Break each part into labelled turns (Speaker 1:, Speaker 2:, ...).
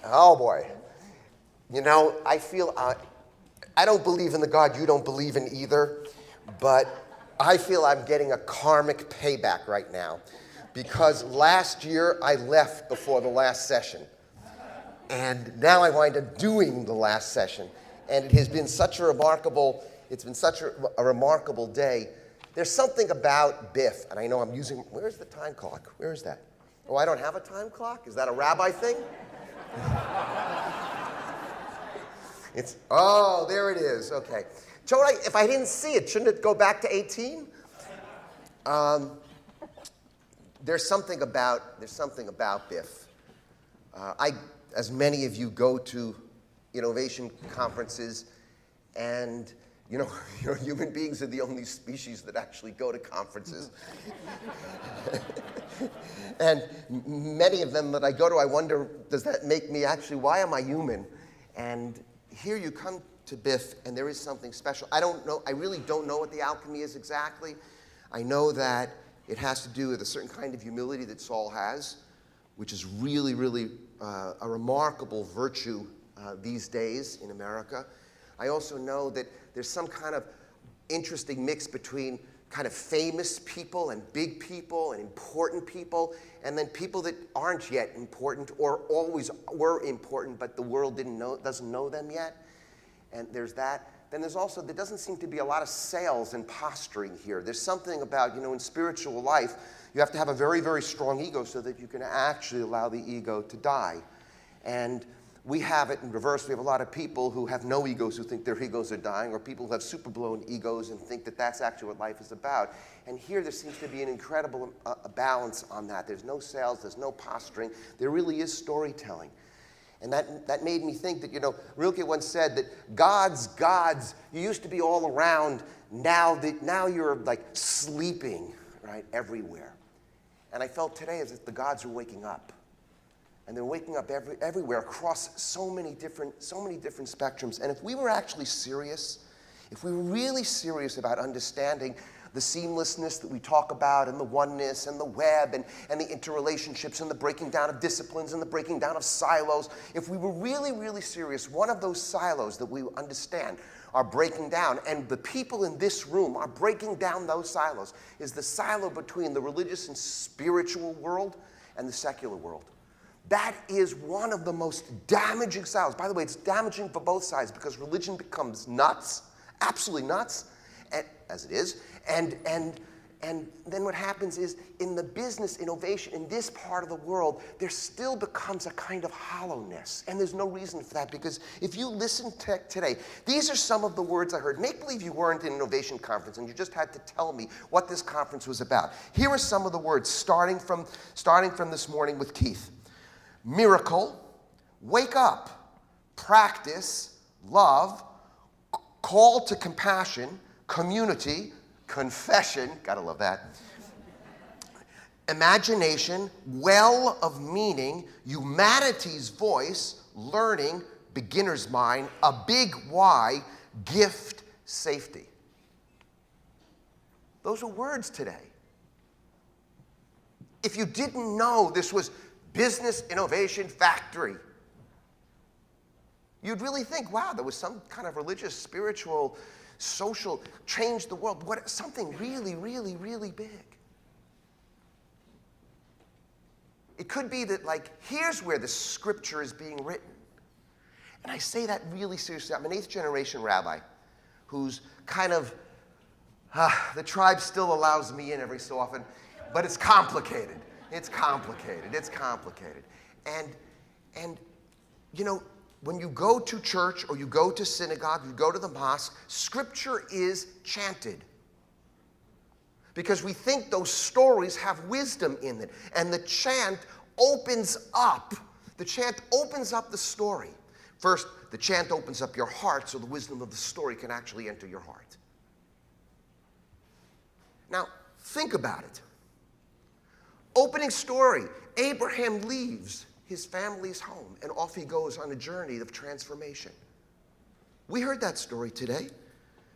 Speaker 1: Oh boy. You know, I feel, I don't believe in the God you don't believe in either, but I feel I'm getting a karmic payback right now because last year I left before the last session. And now I wind up doing the last session. And it has been such a remarkable, it's been such a remarkable day. There's something about BIF, and I know I'm using, where's the time clock? Where is that? Oh, I don't have a time clock? Is that a rabbi thing? Oh, there it is, okay. So if I didn't see it, shouldn't it go back to 18? There's something about BIF. As many of you go to innovation conferences, and you know, human beings are the only species that actually go to conferences. And many of them that I go to, I wonder, does that make me actually, why am I human? And here you come to BIF, and there is something special. I don't know, I really don't know what the alchemy is exactly. I know that it has to do with a certain kind of humility that Saul has, which is really, really a remarkable virtue these days in America. I also know that there's some kind of interesting mix between kind of famous people and big people and important people, and then people that aren't yet important or always were important, but the world doesn't know them yet. And there's that. Then there's also, there doesn't seem to be a lot of sales and posturing here. There's something about, in spiritual life, you have to have a very, very strong ego so that you can actually allow the ego to die. And we have it in reverse. We have a lot of people who have no egos who think their egos are dying, or people who have super blown egos and think that that's actually what life is about. And here there seems to be an incredible balance on that. There's no sales, there's no posturing. There really is storytelling. And that made me think that, Rilke once said that gods, you used to be all around, now you're like sleeping, right, everywhere. And I felt today as if the gods are waking up. And they're waking up everywhere across so many different spectrums. And if we were actually serious, if we were really serious about understanding the seamlessness that we talk about, and the oneness, and the web, and the interrelationships, and the breaking down of disciplines, and the breaking down of silos, if we were really, really serious, one of those silos that we understand are breaking down, and the people in this room are breaking down those silos, is the silo between the religious and spiritual world and the secular world. That is one of the most damaging silos. By the way, it's damaging for both sides because religion becomes nuts, absolutely nuts, as it is. And then what happens is in the business innovation in this part of the world, there still becomes a kind of hollowness. And there's no reason for that, because if you listen to today, these are some of the words I heard. Make believe you weren't in an innovation conference and you just had to tell me what this conference was about. Here are some of the words starting from this morning with Keith. Miracle, wake up, practice, love, call to compassion, community, confession, gotta love that, imagination, well of meaning, humanity's voice, learning, beginner's mind, a big why, gift, safety. Those are words today. If you didn't know this was Business Innovation Factory, you'd really think, wow, there was some kind of religious, spiritual, social, change the world, something really, really, really big. It could be that, here's where the scripture is being written. And I say that really seriously. I'm an 8th generation rabbi who's kind of, the tribe still allows me in every so often, but it's complicated. It's complicated. And when you go to church or you go to synagogue, you go to the mosque, scripture is chanted. Because we think those stories have wisdom in it. And the chant opens up the story. First, the chant opens up your heart so the wisdom of the story can actually enter your heart. Now, think about it. Opening story, Abraham leaves his family's home and off he goes on a journey of transformation. We heard that story today,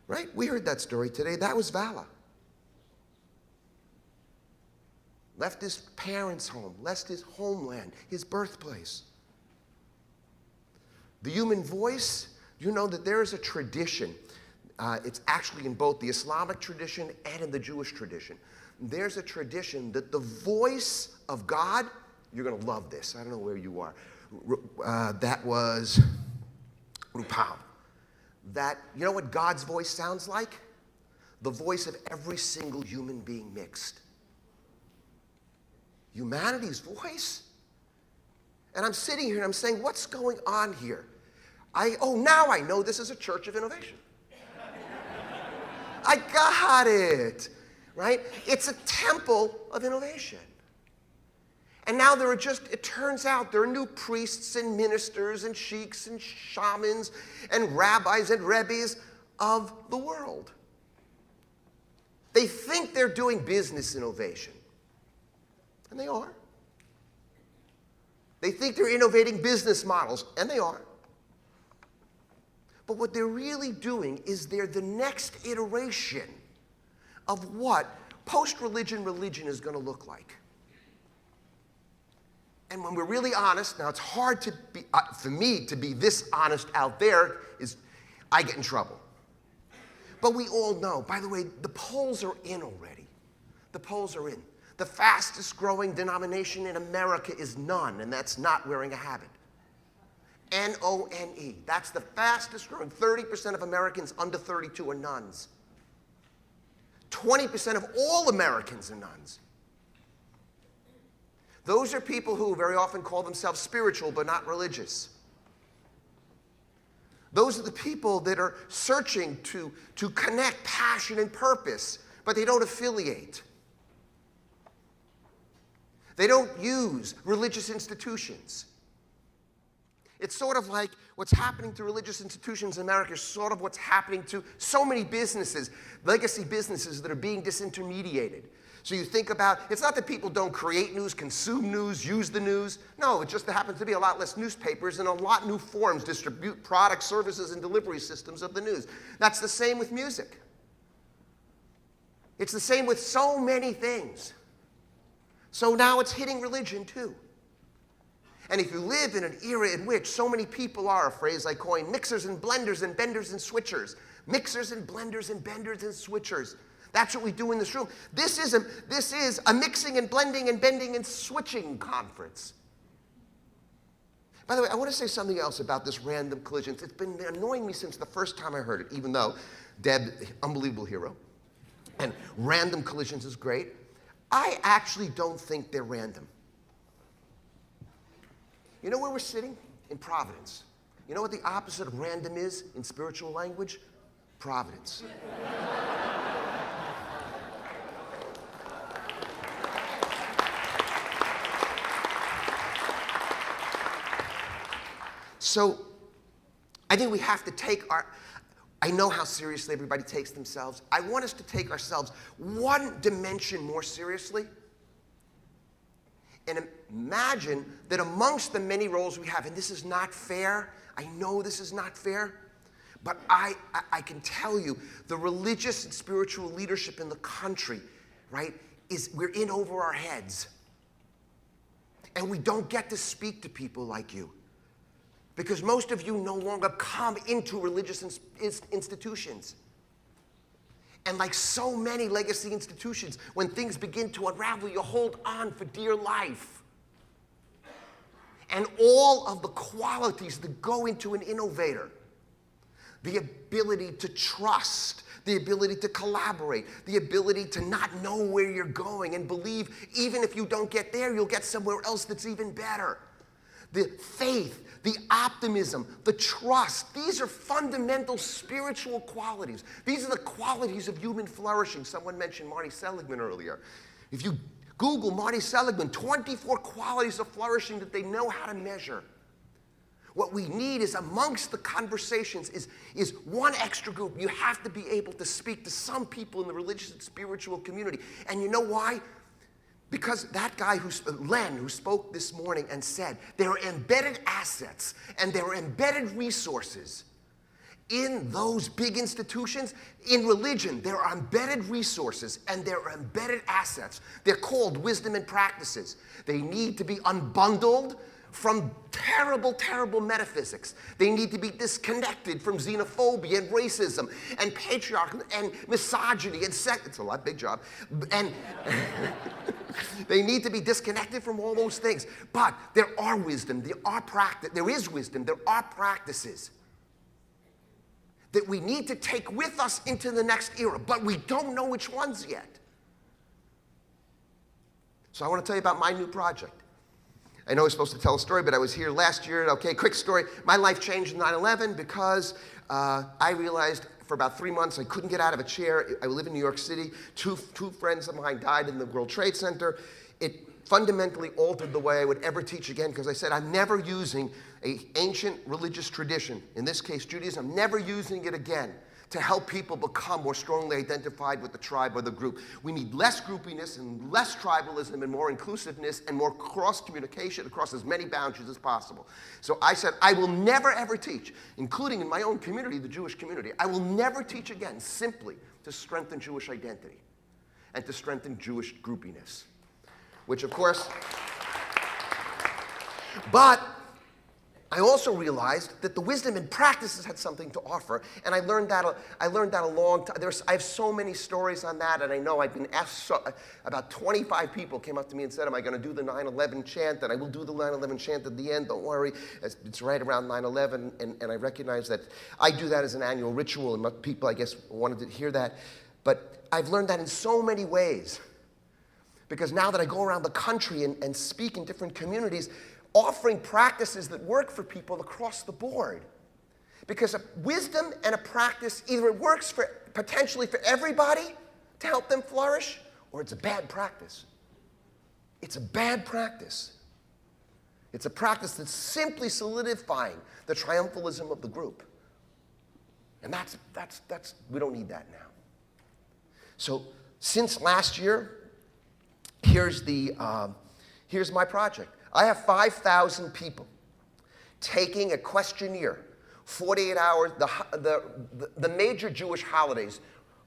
Speaker 1: right? We heard that story today. That was Vala. Left his parents' home, left his homeland, his birthplace. The human voice, you know that there is a tradition. It's actually in both the Islamic tradition and in the Jewish tradition. There's a tradition that the voice of God, you're going to love this. I don't know where you are. That was Rupal. That, you know what God's voice sounds like? The voice of every single human being mixed. Humanity's voice? And I'm sitting here and I'm saying, what's going on here? Now I know this is a church of innovation. I got it, right? It's a temple of innovation. And now it turns out there are new priests and ministers and sheiks and shamans and rabbis and rebbes of the world. They think they're doing business innovation. And they are. They think they're innovating business models, and they are. But what they're really doing is they're the next iteration of what post-religion religion is going to look like. And when we're really honest, now it's hard to be, for me to be this honest out there, I get in trouble. But we all know, by the way, the polls are in already. The polls are in. The fastest growing denomination in America is none, and that's not wearing a habit. N-O-N-E. That's the fastest growing. 30% of Americans under 32 are nuns. 20% of all Americans are nuns. Those are people who very often call themselves spiritual but not religious. Those are the people that are searching to connect passion and purpose, but they don't affiliate. They don't use religious institutions. It's sort of like what's happening to religious institutions in America is sort of what's happening to so many businesses, legacy businesses that are being disintermediated. So you think about, it's not that people don't create news, consume news, use the news. No, it just happens to be a lot less newspapers and a lot new forms distribute products, services, and delivery systems of the news. That's the same with music. It's the same with so many things. So now it's hitting religion too. And if you live in an era in which so many people are, a phrase I coined, mixers and blenders and benders and switchers. Mixers and blenders and benders and switchers. That's what we do in this room. This is a mixing and blending and bending and switching conference. By the way, I want to say something else about this random collisions. It's been annoying me since the first time I heard it, even though Deb, unbelievable hero, and random collisions is great. I actually don't think they're random. You know where we're sitting? In Providence. You know what the opposite of random is in spiritual language? Providence. So I think we have to take I know how seriously everybody takes themselves. I want us to take ourselves one dimension more seriously. And imagine that amongst the many roles we have, and this is not fair, I know this is not fair, but I can tell you the religious and spiritual leadership in the country, right, we're in over our heads. And we don't get to speak to people like you. Because most of you no longer come into religious institutions. And like so many legacy institutions, when things begin to unravel, you hold on for dear life. And all of the qualities that go into an innovator, the ability to trust, the ability to collaborate, the ability to not know where you're going and believe even if you don't get there, you'll get somewhere else that's even better. The faith, the optimism, the trust, these are fundamental spiritual qualities. These are the qualities of human flourishing. Someone mentioned Marty Seligman earlier. If you Google Marty Seligman, 24 qualities of flourishing that they know how to measure. What we need is amongst the conversations is one extra group. You have to be able to speak to some people in the religious and spiritual community. And you know why? Because that guy, Len, who spoke this morning and said, there are embedded assets and there are embedded resources in those big institutions. In religion, there are embedded resources and there are embedded assets. They're called wisdom and practices. They need to be unbundled, from terrible, terrible metaphysics. They need to be disconnected from xenophobia and racism and patriarchy and misogyny and sex. It's a lot, big job. And they need to be disconnected from all those things. But there are wisdom, there is wisdom, there are practices that we need to take with us into the next era, but we don't know which ones yet. So I want to tell you about my new project. I know I was supposed to tell a story, but I was here last year. Okay, quick story. My life changed in 9/11 because I realized for about 3 months I couldn't get out of a chair. I live in New York City. Two friends of mine died in the World Trade Center. It fundamentally altered the way I would ever teach again, because I said I'm never using an ancient religious tradition, in this case Judaism, I'm never using it again to help people become more strongly identified with the tribe or the group. We need less groupiness and less tribalism and more inclusiveness and more cross-communication across as many boundaries as possible. So I said, I will never ever teach, including in my own community, the Jewish community, I will never teach again simply to strengthen Jewish identity and to strengthen Jewish groupiness, which of course, but I also realized that the wisdom and practices had something to offer, and I learned that a long time. I have so many stories on that, and I know I've been asked, about 25 people came up to me and said, am I going to do the 9/11 chant? And I will do the 9/11 chant at the end, don't worry. It's right around 9/11, and I recognize that I do that as an annual ritual, and people, I guess, wanted to hear that. But I've learned that in so many ways, because now that I go around the country and speak in different communities, offering practices that work for people across the board. Because a wisdom and a practice, either it works potentially for everybody to help them flourish, or it's a bad practice. It's a bad practice. It's a practice that's simply solidifying the triumphalism of the group. And we don't need that now. So since last year, here's my project. I have 5,000 people taking a questionnaire, 48 hours, the major Jewish holidays,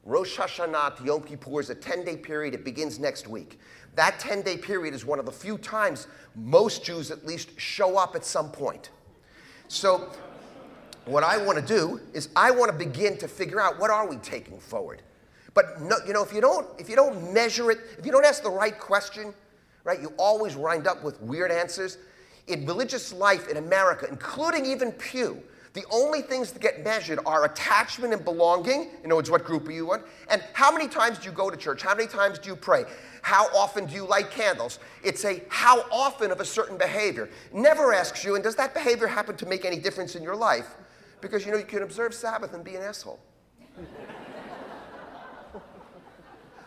Speaker 1: Rosh Hashanah to Yom Kippur is a 10-day period. It begins next week. That 10-day period is one of the few times most Jews at least show up at some point. So what I want to do is I want to begin to figure out what are we taking forward. But no, if you don't measure it, if you don't ask the right question, right, you always wind up with weird answers. In religious life in America, including even Pew, the only things that get measured are attachment and belonging. In other words, what group are you in? And how many times do you go to church? How many times do you pray? How often do you light candles? It's a how often of a certain behavior. Never asks you, and does that behavior happen to make any difference in your life? Because you can observe Sabbath and be an asshole.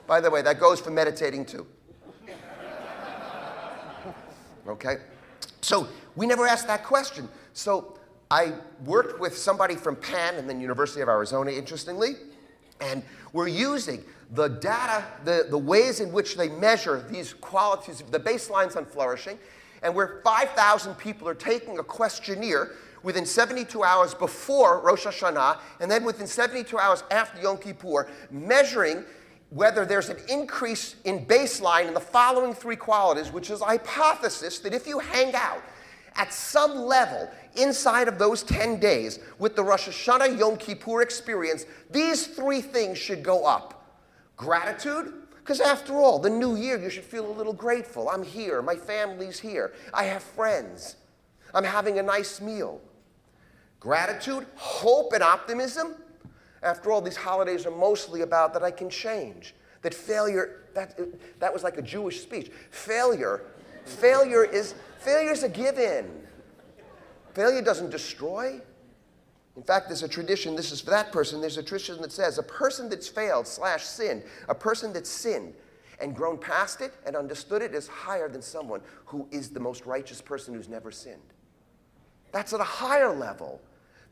Speaker 1: By the way, that goes for meditating too. Okay? So we never asked that question. So I worked with somebody from Penn and then University of Arizona, interestingly, and we're using the data, the ways in which they measure these qualities, the baselines on flourishing, and where 5,000 people are taking a questionnaire within 72 hours before Rosh Hashanah, and then within 72 hours after Yom Kippur, measuring whether there's an increase in baseline in the following three qualities, which is a hypothesis that if you hang out at some level inside of those 10 days with the Rosh Hashanah Yom Kippur experience, these three things should go up. Gratitude, because after all, the new year, you should feel a little grateful. I'm here, my family's here, I have friends, I'm having a nice meal. Gratitude, hope, and optimism. After all, these holidays are mostly about that I can change, that failure, that was like a Jewish speech. Failure is a given. Failure doesn't destroy. In fact, there's a tradition, this is for that person, there's a tradition that says a person that's failed / sinned, a person that's sinned and grown past it and understood it is higher than someone who is the most righteous person who's never sinned. That's at a higher level.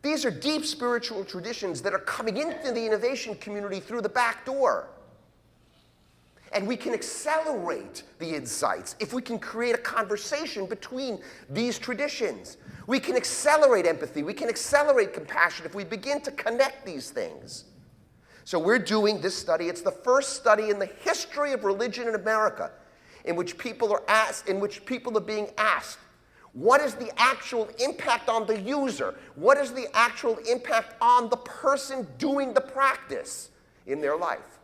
Speaker 1: These are deep spiritual traditions that are coming into the innovation community through the back door. And we can accelerate the insights if we can create a conversation between these traditions. We can accelerate empathy. We can accelerate compassion if we begin to connect these things. So we're doing this study. It's the first study in the history of religion in America in which people are being asked, What is the actual impact on the user? What is the actual impact on the person doing the practice in their life?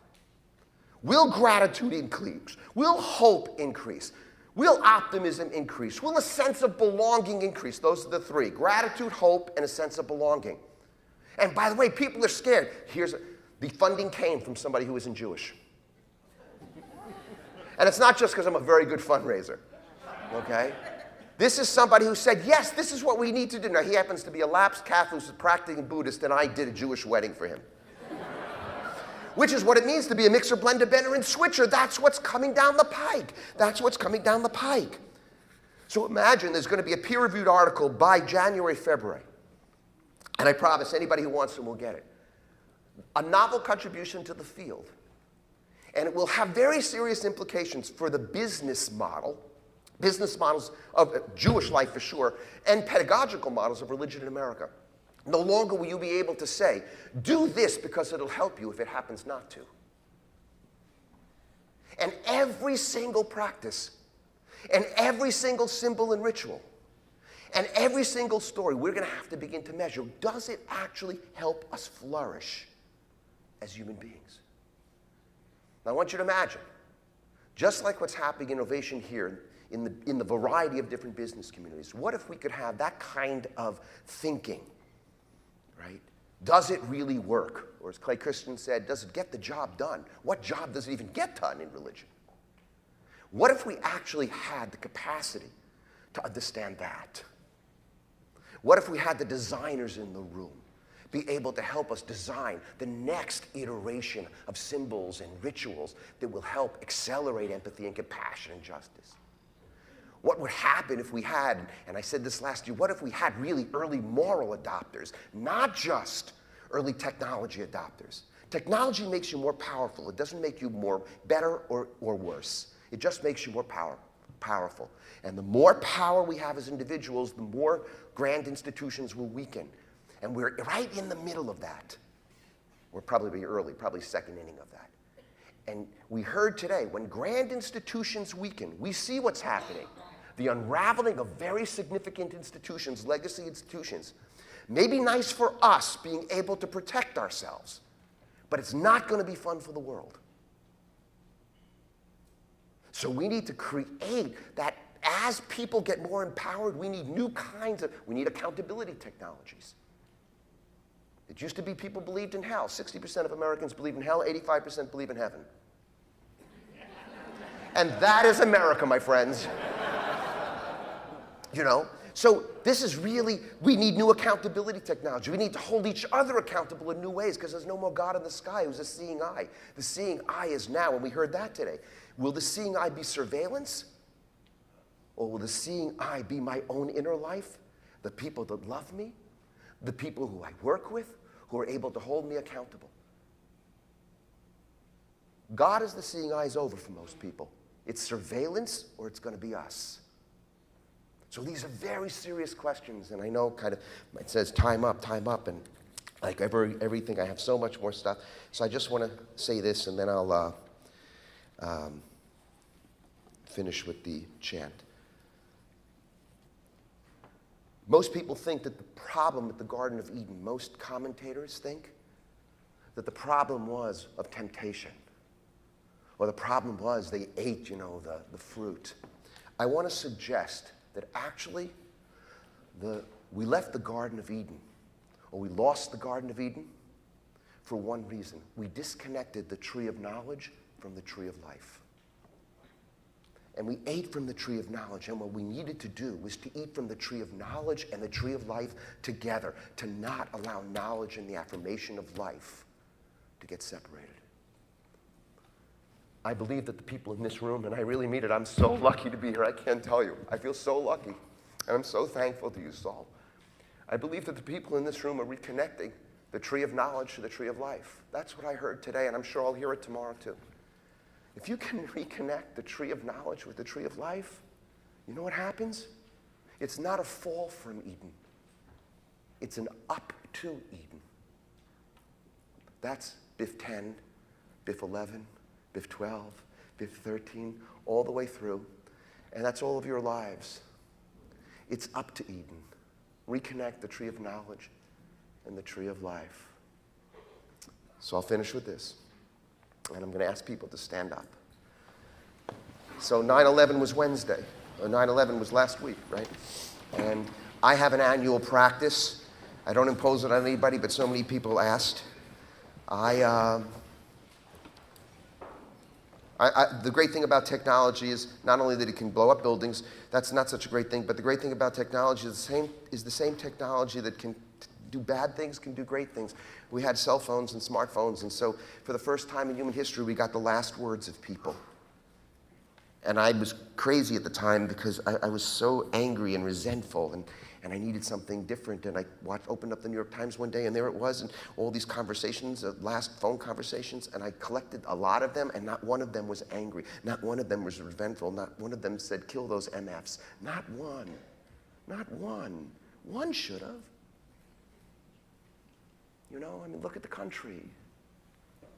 Speaker 1: Will gratitude increase? Will hope increase? Will optimism increase? Will a sense of belonging increase? Those are the three: gratitude, hope, and a sense of belonging. And by the way, people are scared. The funding came from somebody who isn't Jewish. And it's not just because I'm a very good fundraiser, okay? This is somebody who said, yes, this is what we need to do. Now, he happens to be a lapsed Catholic who's a practicing Buddhist, and I did a Jewish wedding for him. Which is what it means to be a mixer, blender, bender, and switcher. That's what's coming down the pike. That's what's coming down the pike. So imagine there's going to be a peer-reviewed article by January, February. And I promise anybody who wants them will get it. A novel contribution to the field. And it will have very serious implications for the business models of Jewish life for sure, and pedagogical models of religion in America. No longer will you be able to say, do this because it'll help you if it happens not to. And every single practice, and every single symbol and ritual, and every single story, we're going to have to begin to measure, does it actually help us flourish as human beings? Now I want you to imagine, just like what's happening in innovation here, in the variety of different business communities, what if we could have that kind of thinking, right? Does it really work? Or as Clay Christian said, does it get the job done? What job does it even get done in religion? What if we actually had the capacity to understand that? What if we had the designers in the room be able to help us design the next iteration of symbols and rituals that will help accelerate empathy and compassion and justice? What would happen if we had, and I said this last year, what if we had really early moral adopters, not just early technology adopters? Technology makes you more powerful. It doesn't make you more better or worse. It just makes you more powerful. And the more power we have as individuals, the more grand institutions will weaken. And we're right in the middle of that. We're probably early, probably second inning of that. And we heard today, when grand institutions weaken, we see what's happening. The unraveling of very significant institutions, legacy institutions. May be nice for us being able to protect ourselves, but it's not going to be fun for the world. So we need to create that as people get more empowered, we need new kinds of, we need accountability technologies. It used to be people believed in hell. 60% of Americans believe in hell, 85% believe in heaven. And that is America, my friends. You know? So this is really, we need new accountability technology. We need to hold each other accountable in new ways because there's no more God in the sky who's a seeing eye. The seeing eye is now, and we heard that today. Will the seeing eye be surveillance? Or will the seeing eye be my own inner life? The people that love me? The people who I work with? Who are able to hold me accountable? God is the seeing eye is over for most people. It's surveillance or it's going to be us. So these are very serious questions, and I know kind of, it says time up, and like everything, I have so much more stuff. So I just want to say this, and then I'll finish with the chant. Most people think that the problem with the Garden of Eden, most commentators think that the problem was of temptation, or the problem was they ate, the fruit. I want to suggest that actually we left the Garden of Eden, or we lost the Garden of Eden for one reason. We disconnected the tree of knowledge from the tree of life. And we ate from the tree of knowledge, and what we needed to do was to eat from the tree of knowledge and the tree of life together, to not allow knowledge and the affirmation of life to get separated. I believe that the people in this room, and I really mean it, I'm so lucky to be here, I can't tell you. I feel so lucky, and I'm so thankful to you, Saul. I believe that the people in this room are reconnecting the tree of knowledge to the tree of life. That's what I heard today, and I'm sure I'll hear it tomorrow too. If you can reconnect the tree of knowledge with the tree of life, you know what happens? It's not a fall from Eden. It's an up to Eden. That's BIF10, BIF11, BIF12, BIF13, all the way through. And that's all of your lives. It's up to Eden. Reconnect the tree of knowledge and the tree of life. So I'll finish with this. And I'm going to ask people to stand up. So 9/11 was Wednesday. 9/11 was last week, right? And I have an annual practice. I don't impose it on anybody, but so many people asked. The great thing about technology is not only that it can blow up buildings, that's not such a great thing, but the great thing about technology is the same technology that can do bad things, can do great things. We had cell phones and smartphones, and so for the first time in human history, we got the last words of people. And I was crazy at the time because I was so angry and resentful, and I needed something different. And I opened up the New York Times one day, and there it was, and all these conversations, last phone conversations, and I collected a lot of them, and not one of them was angry. Not one of them was resentful. Not one of them said, kill those MFs. Not one. Not one. One should have. You know, I mean, look at the country.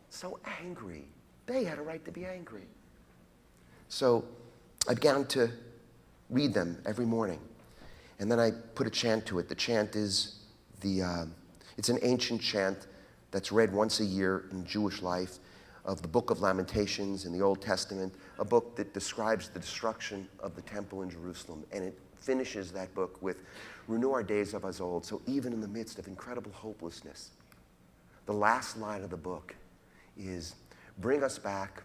Speaker 1: So angry. They had a right to be angry. So I began to read them every morning. And then I put a chant to it. The chant is it's an ancient chant that's read once a year in Jewish life of the Book of Lamentations in the Old Testament, a book that describes the destruction of the temple in Jerusalem. And it finishes that book with, renew our days of as old. So even in the midst of incredible hopelessness, the last line of the book is, bring us back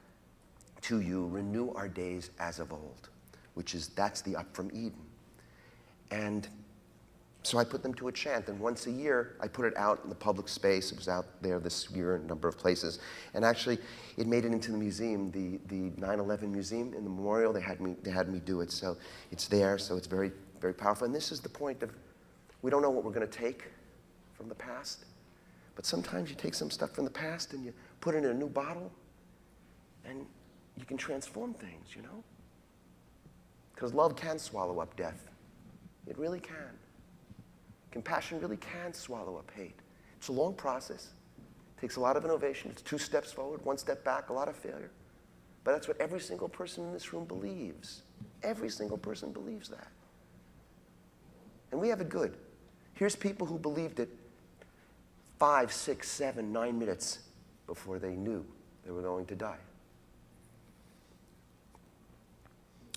Speaker 1: to you, renew our days as of old, that's the up from Eden. And so I put them to a chant, and once a year I put it out in the public space. It was out there this year in a number of places, and actually it made it into the museum, the 9/11 museum in the memorial. They had me do it, so it's there. So it's very, very powerful. And this is the point of, we don't know what we're going to take from the past, but sometimes you take some stuff from the past and you put it in a new bottle, and you can transform things, you know? Because love can swallow up death. It really can. Compassion really can swallow up hate. It's a long process. It takes a lot of innovation. It's 2 steps forward, 1 step back, a lot of failure. But that's what every single person in this room believes. Every single person believes that. And we have it good. Here's people who believed it 5, 6, 7, 9 minutes before they knew they were going to die.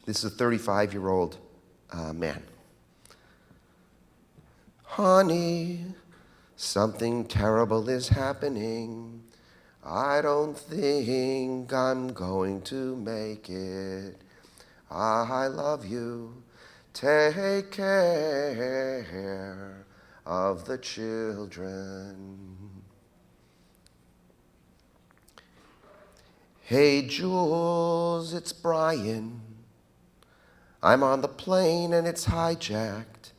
Speaker 1: This is a 35-year-old man. Honey, something terrible is happening. I don't think I'm going to make it. I love you. Take care of the children. Hey, Jules, it's Brian. I'm on the plane and it's hijacked,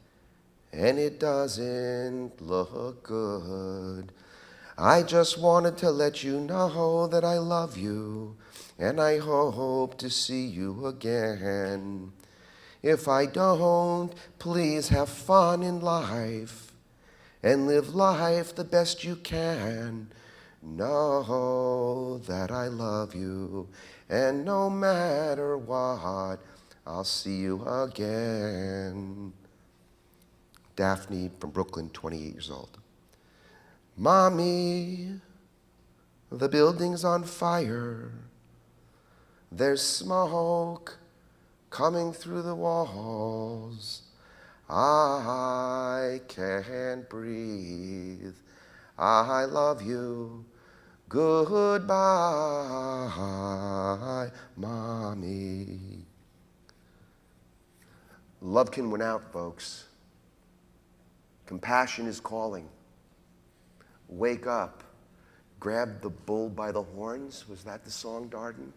Speaker 1: and it doesn't look good. I just wanted to let you know that I love you, and I hope to see you again. If I don't, please have fun in life, and live life the best you can. Know that I love you, and no matter what, I'll see you again. Daphne from Brooklyn, 28 years old. Mommy, the building's on fire. There's smoke coming through the walls. I can't breathe. I love you. Goodbye, Mommy. Love can win out, folks. Compassion is calling. Wake up. Grab the bull by the horns. Was that the song, Darden?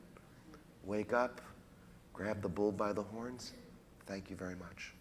Speaker 1: Wake up. Grab the bull by the horns. Thank you very much.